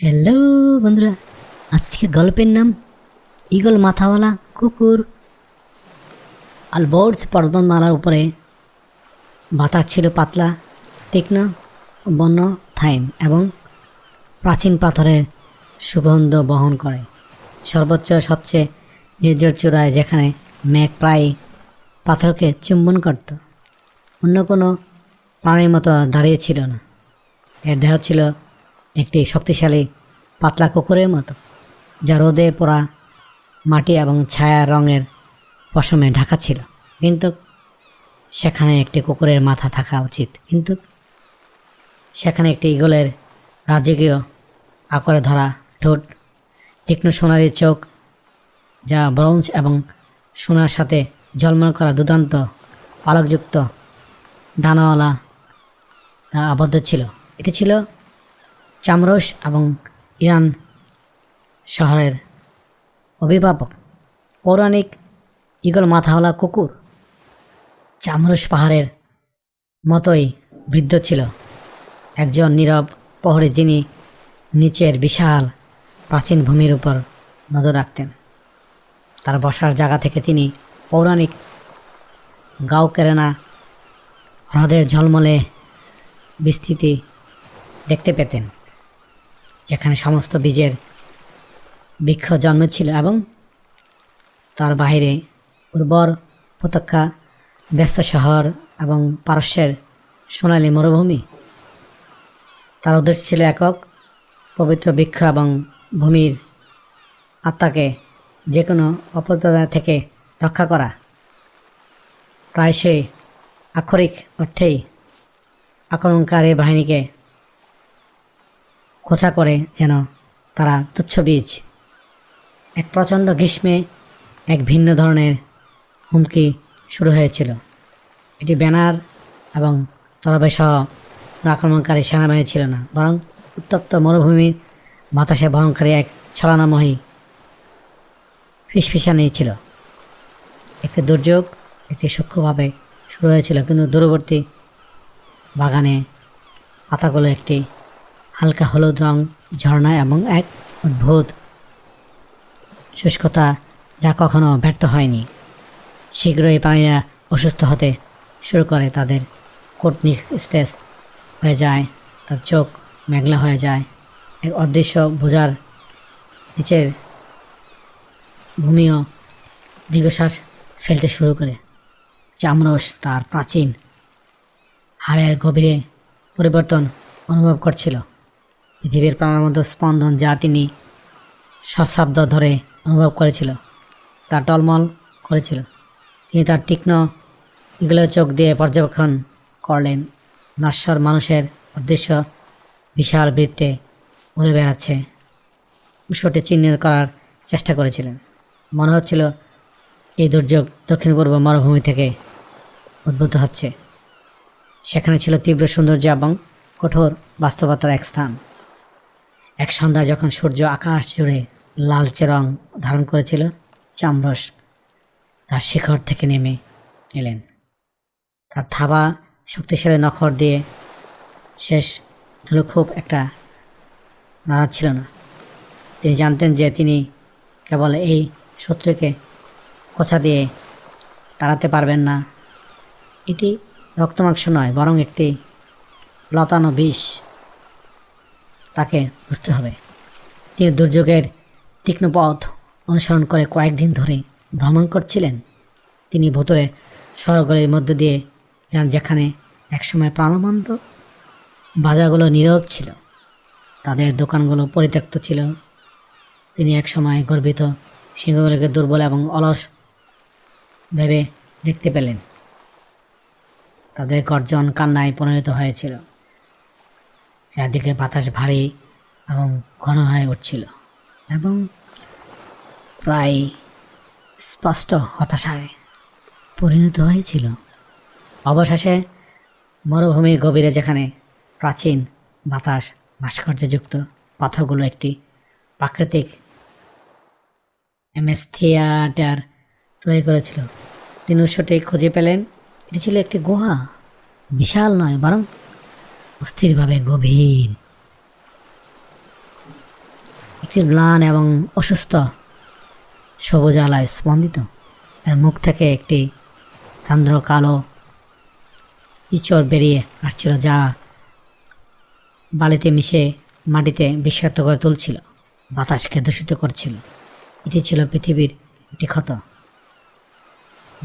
Hello বন্ধুরা, আজকে গল্পের নাম ঈগল মাথাওয়ালা কুকুর। আলবোর্ডস পর্বতমালার উপরে বাতাস ছিল পাতলা, তীক্ষ্ণ, বন্য থাইম এবং প্রাচীন পাথরের সুগন্ধ বহন করে। সর্বোচ্চ সবচেয়ে নির্জন চূড়ায়, যেখানে মেঘ প্রায় পাথরকে চুম্বন করত, অন্য কোনো প্রাণীর মতো দাঁড়িয়ে ছিল না। এর দেহ ছিল একটি শক্তিশালী পাতলা কুকুরের মতো, যা রোদে পোড়া মাটি এবং ছায়া রঙের পশমে ঢাকা ছিল। কিন্তু সেখানে একটি কুকুরের মাথা থাকা উচিত, কিন্তু সেখানে একটি ঈগলের রাজকীয় আকারে ধরা ঠোঁট, তীক্ষ্ণ সোনালি চোখ, যা ব্রোঞ্জ এবং সোনার সাথে ঝলমল করা দুর্দান্ত পালকযুক্ত ডানাওয়ালা তা আবদ্ধ ছিল। এটি ছিল চামরস এবং ইরান শহরের অভিভাবক পৌরাণিক ঈগল মাথাওয়ালা কুকুর। চামরস পাহাড়ের মতোই বৃদ্ধ ছিল, একজন নীরব প্রহরী যিনি নিচের বিশাল প্রাচীন ভূমির উপর নজর রাখতেন। তার বসার জায়গা থেকে তিনি পৌরাণিক গাওকেরেনা হ্রদের ঝলমলে বিস্তৃতি দেখতে পেতেন, যেখানে সমস্ত বীজের বৃক্ষ জন্মেছিল এবং তার বাইরে উর্বর উপত্যকা, ব্যস্ত শহর এবং পারস্যের সোনালী মরুভূমি। তার উদ্দেশ্য ছিল একক, পবিত্র বৃক্ষ এবং ভূমির আত্মাকে যে কোনো অপদার্থ থেকে রক্ষা করা। প্রায়শই আক্ষরিক অর্থেই আক্রমণকারী বাহিনীকে খোঁচা করে যেন তারা তুচ্ছ বীজ। এক প্রচণ্ড গ্রীষ্মে এক ভিন্ন ধরনের হুমকি শুরু হয়েছিল। এটি ব্যানার এবং তরবারি সহ আক্রমণকারী সেনাবাহিনী ছিল না, বরং উত্তপ্ত মরুভূমির বাতাসে বহনকারী এক ছলনাময়ী ফিসফিসানি ছিল। একটি দুর্যোগ একটি সূক্ষ্মভাবে শুরু হয়েছিল, কিন্তু দূরবর্তী বাগানে পাতাগুলো একটি হালকা হলুদ রং ঝর্ণা এবং এক অদ্ভুত শুষ্কতা যা কখনো ব্যর্থ হয়নি। শীঘ্রই প্রাণীরা অসুস্থ হতে শুরু করে, তাদের কোট নিস্তেজ হয়ে যায়, তার চোখ মেঘলা হয়ে যায়, এক অদৃশ্য বোঝার নিচের ভূমিও দীর্ঘশ্বাস ফেলতে শুরু করে। চামরস তার প্রাচীন হাড়ের গভীরে পরিবর্তন অনুভব করছিল, পৃথিবীর প্রাণবন্ত স্পন্দন যা তিনি সশব্দ ধরে অনুভব করেছিল, তা টলমল করেছিল। তিনি তার তীক্ষ্ণ এগুলো চোখ দিয়ে পর্যবেক্ষণ করলেন। নশ্বর মানুষের অদৃশ্য বিশাল বৃত্তে উড়ে বেড়াচ্ছে, উৎসটি চিহ্নিত করার চেষ্টা করেছিলেন। মনে হচ্ছিল এই দুর্যোগ দক্ষিণ পূর্ব মরুভূমি থেকে উদ্ভূত হচ্ছে। সেখানে ছিল তীব্র সৌন্দর্য এবং কঠোর বাস্তবতার এক স্থান। এক সন্ধ্যায় যখন সূর্য আকাশ জুড়ে লালচে রং ধারণ করেছিল, চামরস তার শিখর থেকে নেমে এলেন। তার থাবা শক্তিশালী নখর দিয়ে শেষ ধুলো খুব একটা নাড়াচ্ছিল না। তিনি জানতেন যে তিনি কেবল এই শত্রুকে কোছা দিয়ে তাড়াতে পারবেন না। এটি রক্তমাংস নয়, বরং একটি লতানো বিষ। তাকে বুঝতে হবে। তিনি দুর্যোগের তীক্ষ্ণ পথ অনুসরণ করে কয়েকদিন ধরে ভ্রমণ করছিলেন। তিনি ভেতরে শহরগুলির মধ্য দিয়ে যান, যেখানে একসময় প্রাণবন্ত বাজারগুলো নীরব ছিল, তাদের দোকানগুলো পরিত্যক্ত ছিল। তিনি একসময় গর্বিত সিংহগুলোকে দুর্বল এবং অলস ভেবে দেখতে পেলেন। তাদের গর্জন কান্নায় পরিণত হয়েছিল। চারদিকে বাতাস ভারী এবং ঘন হয়ে উঠছিল এবং প্রায় স্পষ্ট হতাশায় পরিণত হয়েছিল। অবশেষে মরুভূমির গভীরে, যেখানে প্রাচীন বাতাস ভাস্কর্যযুক্ত পাথরগুলো একটি প্রাকৃতিক অ্যাম্ফিথিয়েটার তৈরি করেছিল, তিনি উৎসটি খুঁজে পেলেন। এটি ছিল একটি গুহা, বিশাল নয় বরং অস্থিরভাবে গভীর। শক্তির ম্লান এবং অসুস্থ সবুজ আলায় স্পন্দিত। এর মুখ থেকে একটি সান্দ্র কালো ইঁচড় বেরিয়ে আসছিল, যা বালিতে মিশে মাটিতে বিষাক্ত করে তুলছিল, বাতাসকে দূষিত করছিল। এটি ছিল পৃথিবীর একটি ক্ষত,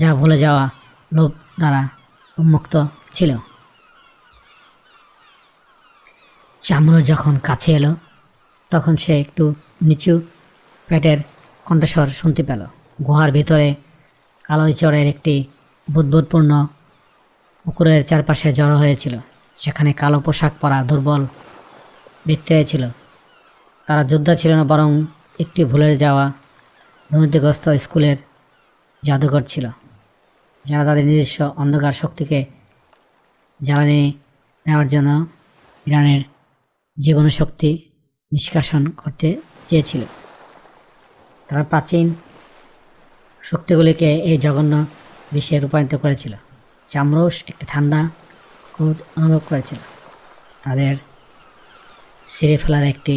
যা ভুলে যাওয়া লোভ দ্বারা উন্মুক্ত ছিল। চামড়া যখন কাছে এলো, তখন সে একটু নিচু পেটের কণ্ঠস্বর শুনতে পেল। গুহার ভিতরে কালো ইঁচড়ের একটি বুদ্বুদপূর্ণ পুকুরের চারপাশে জড়ো হয়েছিল। সেখানে কালো পোশাক পরা দুর্বল ব্যক্তিরা ছিল। তারা যোদ্ধা ছিল না, বরং একটি ভুলে যাওয়া দুর্নীতিগ্রস্ত স্কুলের জাদুঘর ছিল, যারা তাদের নিজস্ব অন্ধকার শক্তিকে জ্বালানি নেওয়ার জন্য ইরানের জীবনশক্তি নিষ্কাশন করতে চেয়েছিল। তারা প্রাচীন শক্তিগুলিকে এই জঘন্য বিষে রূপান্তরিত করেছিল। চামরস একটি ঠান্ডা ক্রোধ অনুভব করেছিল, তাদের ছিঁড়ে ফেলার একটি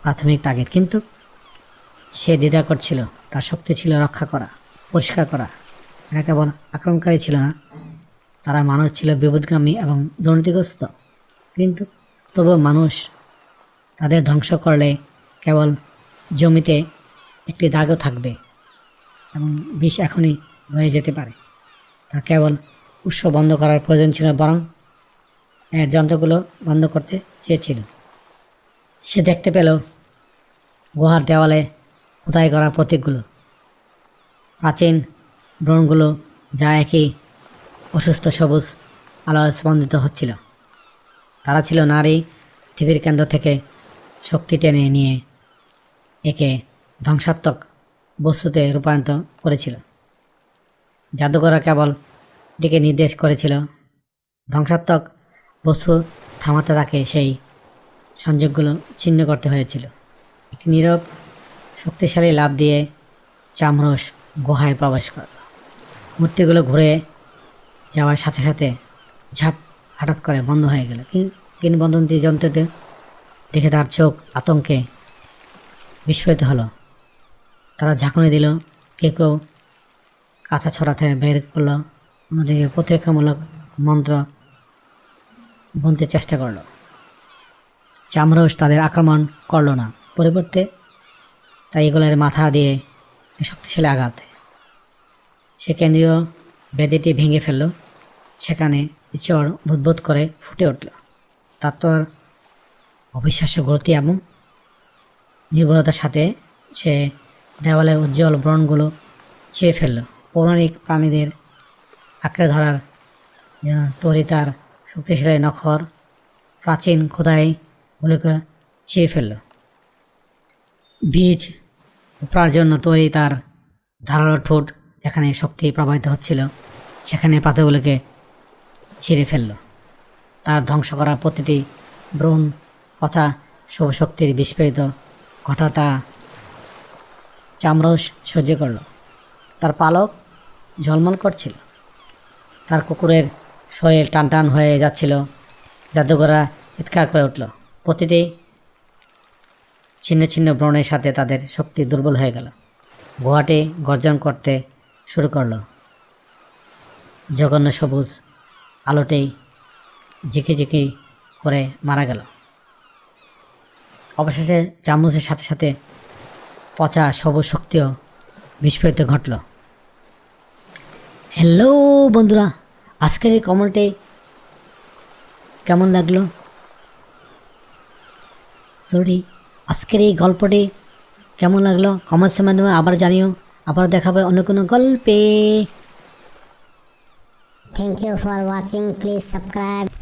প্রাথমিক তাগিদ। কিন্তু সে দ্বিধা করছিল। তার শক্তি ছিল রক্ষা করা, পরিষ্কার করা। এরা কেবল আক্রমণকারী ছিল না, তারা মানুষ ছিল বিপদগামী এবং দুর্নীতিগ্রস্ত। কিন্তু তবুও মানুষ তাদের ধ্বংস করলে কেবল জমিতে একটি দাগও থাকবে এবং বিষ এখনই হয়ে যেতে পারে। তার কেবল উৎস বন্ধ করার প্রয়োজন ছিল, বরং এর যন্ত্রগুলো বন্ধ করতে চেয়েছিল। সে দেখতে পেল গুহার দেওয়ালে খোদাই করা প্রতীকগুলো, প্রাচীন ব্রণগুলো, যা একই অসুস্থ সবুজ আলোয় স্পন্দিত হচ্ছিল। তারা ছিল নারী পৃথিবীর কেন্দ্র থেকে শক্তি টেনে নিয়ে একে ধ্বংসাত্মক বস্তুতে রূপান্তর করেছিল। জাদুকররা কেবল এটিকে নির্দেশ করেছিল। ধ্বংসাত্মক বস্তু থামাতে তাকে সেই সংযোগগুলো ছিন্ন করতে হয়েছিল। একটি নীরব শক্তিশালী লাফ দিয়ে চামরস গুহায় প্রবেশ করল। মূর্তিগুলো ঘুরে যাওয়ার সাথে সাথে ঝাপ হঠাৎ করে বন্ধ হয়ে গেল। কিংবদন্তি যন্ত্রতে দেখে তার চোখ আতঙ্কে বিস্ফোরিত হলো। তারা ঝাঁকুনি দিল, কেউ কেউ কাঁচা ছড়াতে বের করলো, অন্যদিকে প্রতিরক্ষামূলক মন্ত্র বুনতে চেষ্টা করল। চামরস তাদের আক্রমণ করল না, পরিবর্তে তাই এগুলোর মাথা দিয়ে শক্তিশালী আঘাত। সে কেন্দ্রীয় বেদিটি ভেঙে ফেলল। সেখানে ইঁচড় বুদবুদ করে ফুটে উঠল। তারপর অবিশ্বাস্য গতি এবং নির্ভরতার সাথে সে দেওয়ালের উজ্জ্বল ব্রণগুলো ছিঁড়ে ফেলল। পৌরাণিক প্রাণীদের আঁকড়ে ধরার তৈরি তার শক্তিশালী নখর প্রাচীন খোদাইগুলোকে ছিঁড়ে ফেলল। বীজ উপড়ার জন্য তৈরি তার ধারালো ঠোঁট, যেখানে শক্তি প্রবাহিত হচ্ছিল, সেখানে পাতাগুলোকে ছিঁড়ে ফেলল। তার ধ্বংস করা প্রতিটি ব্রণ পচা শুভশক্তির বিস্ফোরিত ঘটাটা চামরস সহ্য করল। তার পালক ঝলমল করছিল, তার কুকুরের শরীর টানটান হয়ে যাচ্ছিল। জাদুঘররা চিৎকার করে উঠল। প্রতিটি ছিন্ন ছিন্ন ব্রণের সাথে তাদের শক্তি দুর্বল হয়ে গেল। গুহাটি গর্জন করতে শুরু করল। জঘন্য সবুজ আলোতেই ঝিকিঝিকি করে মারা গেল। অবশেষে চামচের সাথে সাথে পচা সবুজ শক্তিও বিস্ফোরিত ঘটল। হ্যালো বন্ধুরা, আজকের এই কমেন্টে কেমন লাগলো? আজকের এই গল্পটি কেমন লাগলো কমেন্টসের মাধ্যমে আবার জানিও। আবার দেখাবে অন্য কোনো গল্পে। Thank you for watching. Please subscribe.